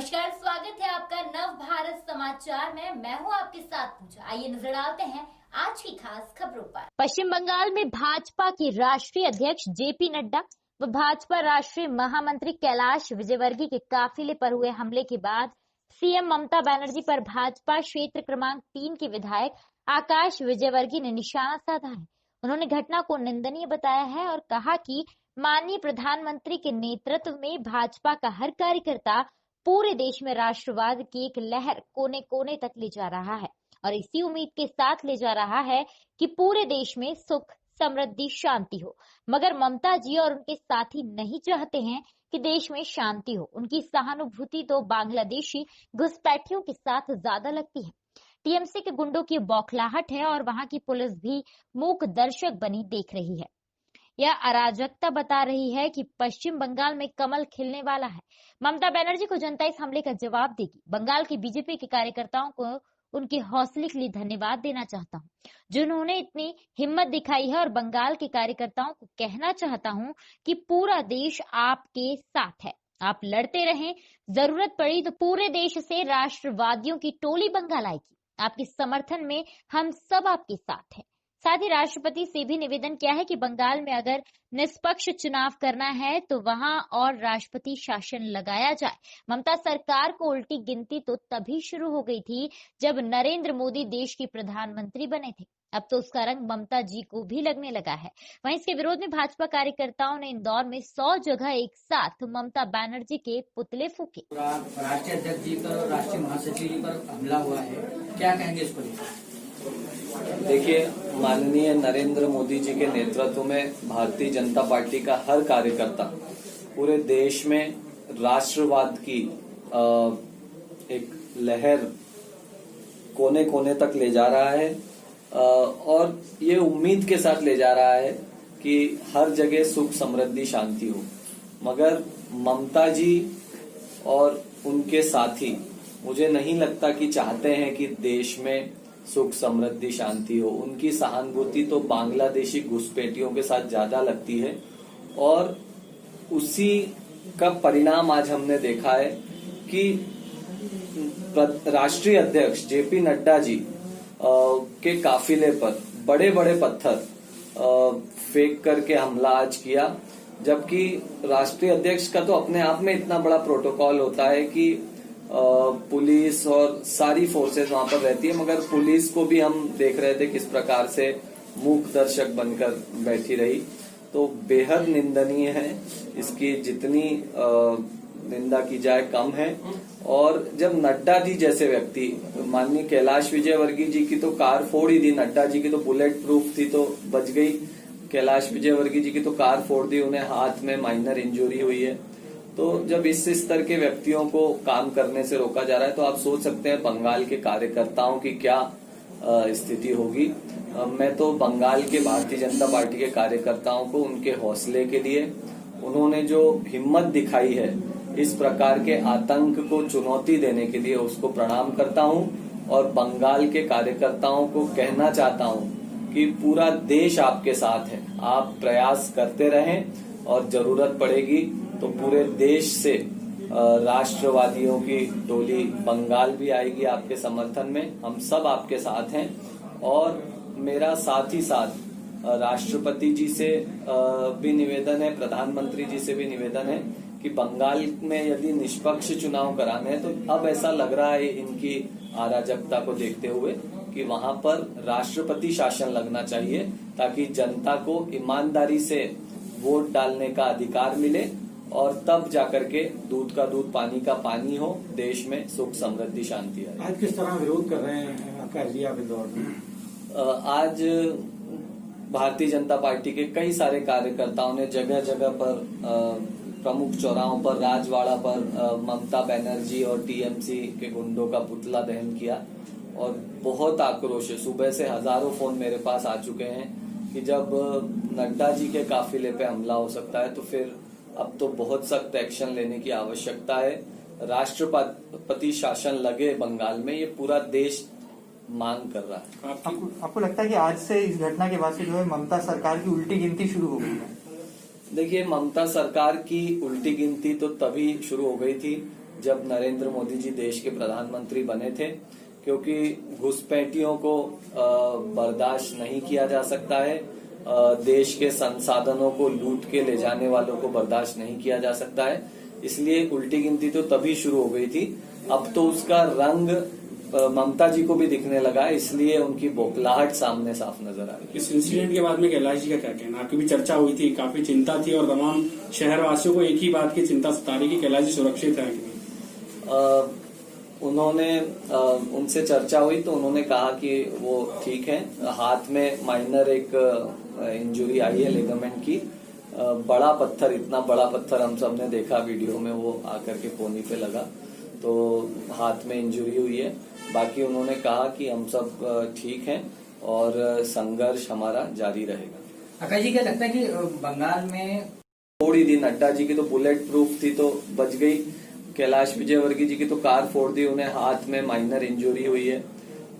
नमस्कार, स्वागत है आपका नव भारत समाचार में। मैं हूं आपके साथ पूजा। आइए नजर डालते हैं आज की खास खबरों पर। पश्चिम बंगाल में भाजपा के राष्ट्रीय अध्यक्ष जेपी नड्डा व भाजपा राष्ट्रीय महामंत्री कैलाश विजयवर्गीय के काफिले पर हुए हमले के बाद सीएम ममता बनर्जी पर भाजपा क्षेत्र क्रमांक 3 के विधायक आकाश विजयवर्गीय ने निशाना साधा है। उन्होंने घटना को निंदनीय बताया है और कहा कि माननीय प्रधानमंत्री के नेतृत्व में भाजपा का हर कार्यकर्ता पूरे देश में राष्ट्रवाद की एक लहर कोने कोने तक ले जा रहा है और इसी उम्मीद के साथ ले जा रहा है कि पूरे देश में सुख, समृद्धि, शांति हो। मगर ममता जी और उनके साथी नहीं चाहते हैं कि देश में शांति हो। उनकी सहानुभूति तो बांग्लादेशी घुसपैठियों के साथ ज्यादा लगती है। टीएमसी के गुंडों की बौखलाहट है और वहां की पुलिस भी मूक दर्शक बनी देख रही है। यह अराजकता बता रही है कि पश्चिम बंगाल में कमल खिलने वाला है। ममता बनर्जी को जनता इस हमले का जवाब देगी। बंगाल के बीजेपी के कार्यकर्ताओं को उनके हौसले के लिए धन्यवाद देना चाहता हूं, जिन्होंने इतनी हिम्मत दिखाई है, और बंगाल के कार्यकर्ताओं को कहना चाहता हूं कि पूरा देश आपके साथ है। आप लड़ते रहें, जरूरत पड़ी तो पूरे देश से राष्ट्रवादियों की टोली बंगाल आएगी। आपके समर्थन में हम सब आपके साथ हैं। साथ ही राष्ट्रपति से भी निवेदन किया है कि बंगाल में अगर निष्पक्ष चुनाव करना है तो वहां और राष्ट्रपति शासन लगाया जाए। ममता सरकार को उल्टी गिनती तो तभी शुरू हो गई थी जब नरेंद्र मोदी देश के प्रधानमंत्री बने थे। अब तो उसका रंग ममता जी को भी लगने लगा है। वहीं इसके विरोध में भाजपा कार्यकर्ताओं ने इंदौर में 100 जगह एक साथ ममता बनर्जी के पुतले फूके। राष्ट्रीय अध्यक्ष जी पर और राष्ट्रीय महासचिव जी पर हमला हुआ है, क्या कहेंगे इस पर? देखिए, माननीय नरेंद्र मोदी जी के नेतृत्व में भारतीय जनता पार्टी का हर कार्यकर्ता पूरे देश में राष्ट्रवाद की एक लहर कोने कोने तक ले जा रहा है और ये उम्मीद के साथ ले जा रहा है कि हर जगह सुख, समृद्धि, शांति हो। मगर ममता जी और उनके साथी मुझे नहीं लगता कि चाहते हैं कि देश में सुख, समृद्धि, शांति हो। उनकी सहानुभूति तो बांग्लादेशी घुसपैठियों के साथ ज्यादा लगती है और उसी का परिणाम आज हमने देखा है कि राष्ट्रीय अध्यक्ष जेपी नड्डा जी के काफिले पर बड़े बड़े पत्थर फेंक करके हमला आज किया, जबकि राष्ट्रीय अध्यक्ष का तो अपने आप में इतना बड़ा प्रोटोकॉल होता है कि पुलिस और सारी फोर्सेस वहां पर रहती है, मगर पुलिस को भी हम देख रहे थे किस प्रकार से मूक दर्शक बनकर बैठी रही। तो बेहद निंदनीय है, इसकी जितनी निंदा की जाए कम है। और जब नड्डा जी जैसे व्यक्ति, माननीय कैलाश विजयवर्गीय जी की तो कार फोड़ ही दी, नड्डा जी की तो बुलेट प्रूफ थी तो बच गई, कैलाश विजयवर्गीय जी की तो कार फोड़ दी, उन्हें हाथ में माइनर इंजरी हुई है। तो जब इस स्तर के व्यक्तियों को काम करने से रोका जा रहा है तो आप सोच सकते हैं बंगाल के कार्यकर्ताओं की क्या स्थिति होगी। मैं तो बंगाल के भारतीय जनता पार्टी के कार्यकर्ताओं को उनके हौसले के लिए, उन्होंने जो हिम्मत दिखाई है इस प्रकार के आतंक को चुनौती देने के लिए, उसको प्रणाम करता हूं और बंगाल के कार्यकर्ताओं को कहना चाहता हूं कि पूरा देश आपके साथ है। आप प्रयास करते रहें और जरूरत पड़ेगी तो पूरे देश से राष्ट्रवादियों की टोली बंगाल भी आएगी आपके समर्थन में। हम सब आपके साथ हैं और मेरा साथ ही साथ राष्ट्रपति जी से भी निवेदन है, प्रधानमंत्री जी से भी निवेदन है कि बंगाल में यदि निष्पक्ष चुनाव कराने हैं तो अब ऐसा लग रहा है इनकी अराजकता को देखते हुए कि वहां पर राष्ट्रपति शासन लगना चाहिए ताकि जनता को ईमानदारी से वोट डालने का अधिकार मिले और तब जाकर के दूध का दूध, पानी का पानी हो, देश में सुख, समृद्धि, शांति आए। आज किस तरह विरोध कर रहे हैं आकाश जी आप इंदौर में? आज भारतीय जनता पार्टी के कई सारे कार्यकर्ताओं ने जगह जगह पर प्रमुख चौराहों पर, राजवाड़ा पर ममता बनर्जी और टीएमसी के गुंडों का पुतला दहन किया और बहुत आक्रोश है। सुबह से हजारों फोन मेरे पास आ चुके हैं कि जब नड्डा जी के काफिले पे हमला हो सकता है तो फिर अब तो बहुत सख्त एक्शन लेने की आवश्यकता है। राष्ट्रपति शासन लगे बंगाल में, ये पूरा देश मांग कर रहा है। आपको लगता है कि आज से, इस घटना के बाद से जो है ममता सरकार की उल्टी गिनती शुरू हो गई है? देखिए, ममता सरकार की उल्टी गिनती तो तभी शुरू हो गई थी जब नरेंद्र मोदी जी देश के प्रधानमंत्री बने थे, क्योंकि घुसपैठियों को बर्दाश्त नहीं किया जा सकता है, देश के संसाधनों को लूट के ले जाने वालों को बर्दाश्त नहीं किया जा सकता है। इसलिए उल्टी गिनती तो तभी शुरू हो गई थी। अब तो उसका रंग ममता जी को भी दिखने लगा है, इसलिए उनकी बौखलाहट सामने साफ नजर आ रही है। इस इंसिडेंट के बाद में कैलाश जी का क्या कहना? आपकी भी चर्चा हुई थी, काफी चिंता थी और तमाम शहरवासियों को एक ही बात की चिंता सता रही कि कैलाश जी सुरक्षित है कि नहीं? उन्होंने उनसे चर्चा हुई तो उन्होंने कहा कि वो ठीक है। हाथ में माइनर एक इंजुरी आई है लिगामेंट की। बड़ा पत्थर, इतना बड़ा पत्थर हम सबने देखा वीडियो में, वो आकर के कोहनी पे लगा, तो हाथ में इंजुरी हुई है। बाकी उन्होंने कहा कि हम सब ठीक हैं और संघर्ष हमारा जारी रहेगा। आकाश जी, क्या लगता है कि बंगाल में थोड़ी दी नड्डा जी की तो बुलेट प्रूफ थी तो बच गई, कैलाश विजयवर्गीय जी की तो कार फोड़ दी, उन्हें हाथ में माइनर इंजुरी हुई है।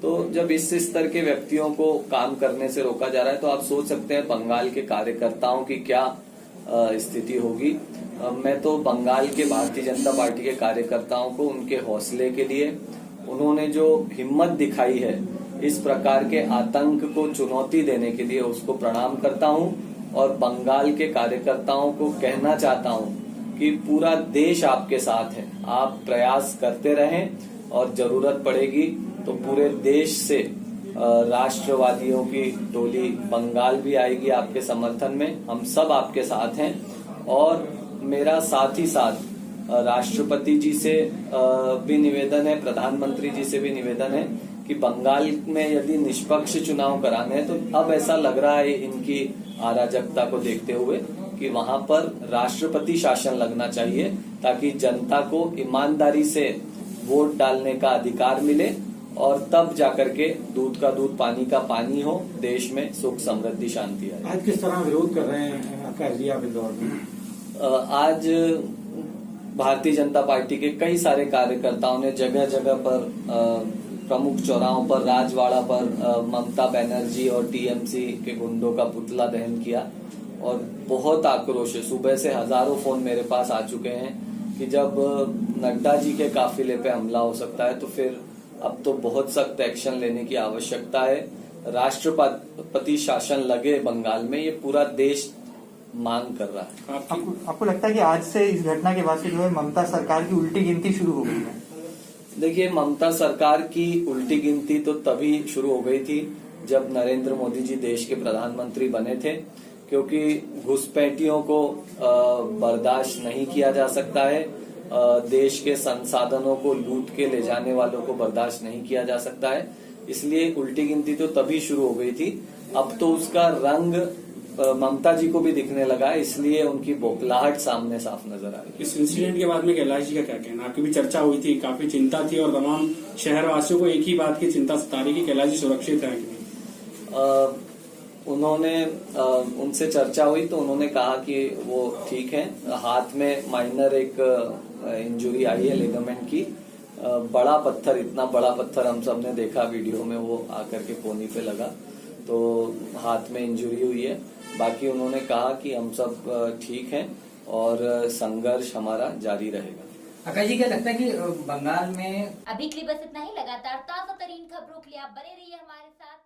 तो जब इस स्तर के व्यक्तियों को काम करने से रोका जा रहा है तो आप सोच सकते हैं बंगाल के कार्यकर्ताओं की क्या स्थिति होगी। मैं तो बंगाल के भारतीय जनता पार्टी के कार्यकर्ताओं को उनके हौसले के लिए, उन्होंने जो हिम्मत दिखाई है इस प्रकार के आतंक को चुनौती देने के लिए, उसको प्रणाम करता हूं और बंगाल के कार्यकर्ताओं को कहना चाहता हूं कि पूरा देश आपके साथ है। आप प्रयास करते रहें और जरूरत पड़ेगी तो पूरे देश से राष्ट्रवादियों की टोली बंगाल भी आएगी आपके समर्थन में। हम सब आपके साथ हैं और मेरा साथ ही साथ राष्ट्रपति जी से भी निवेदन है, प्रधानमंत्री जी से भी निवेदन है कि बंगाल में यदि निष्पक्ष चुनाव कराने हैं तो अब ऐसा लग रहा है इनकी अराजकता को देखते हुए कि वहां पर राष्ट्रपति शासन लगना चाहिए ताकि जनता को ईमानदारी से वोट डालने का अधिकार मिले और तब जाकर के दूध का दूध पानी का पानी हो, देश में सुख समृद्धि शांति आए। आज किस तरह विरोध कर रहे हैं आकाश जी आप इंदौर में? आज भारतीय जनता पार्टी के कई सारे कार्यकर्ताओं ने जगह जगह पर प्रमुख चौराहों पर, राजवाड़ा पर ममता बनर्जी और टीएमसी के गुंडों का पुतला दहन किया और बहुत आक्रोश है। सुबह से हजारों फोन मेरे पास आ चुके हैं कि जब नड्डा जी के काफिले पे हमला हो सकता है तो फिर अब तो बहुत सख्त एक्शन लेने की आवश्यकता है। राष्ट्रपति शासन लगे बंगाल में, ये पूरा देश मांग कर रहा है। आपको लगता है कि आज से इस घटना के बाद से जो है ममता सरकार की उल्टी गिनती शुरू हो गई है? देखिए, ममता सरकार की उल्टी गिनती तो तभी शुरू हो गई थी जब नरेंद्र मोदी जी देश के प्रधानमंत्री बने थे, क्योंकि घुसपैठियों को बर्दाश्त नहीं किया जा सकता है, देश के संसाधनों को लूट के ले जाने वालों को बर्दाश्त नहीं किया जा सकता है। इसलिए उल्टी गिनती तो तभी शुरू हो गई थी। अब तो उसका रंग ममता जी को भी दिखने लगा है, इसलिए उनकी बौखलाहट सामने साफ नजर आ रही है। इस इंसिडेंट के बाद में कैलाश जी का क्या कहना? आपकी भी चर्चा हुई थी, काफी चिंता थी और तमाम शहरवासियों को एक ही बात की चिंता सता रही कि कैलाश जी सुरक्षित है कि नहीं? उन्होंने उनसे चर्चा हुई तो उन्होंने कहा कि वो ठीक है। हाथ में माइनर एक इंजुरी आई है लिगामेंट की। बड़ा पत्थर, इतना बड़ा पत्थर हम सबने देखा वीडियो में, वो आकर के कोहनी पे लगा, तो हाथ में इंजुरी हुई है। बाकी उन्होंने कहा कि हम सब ठीक हैं और संघर्ष हमारा जारी रहेगा। आकाश जी, क्या लगता है कि बंगाल में अभी के लिए बस इतना ही। लगातार ताजा तरीन खबरों के लिए आप बने रहिए हमारे साथ।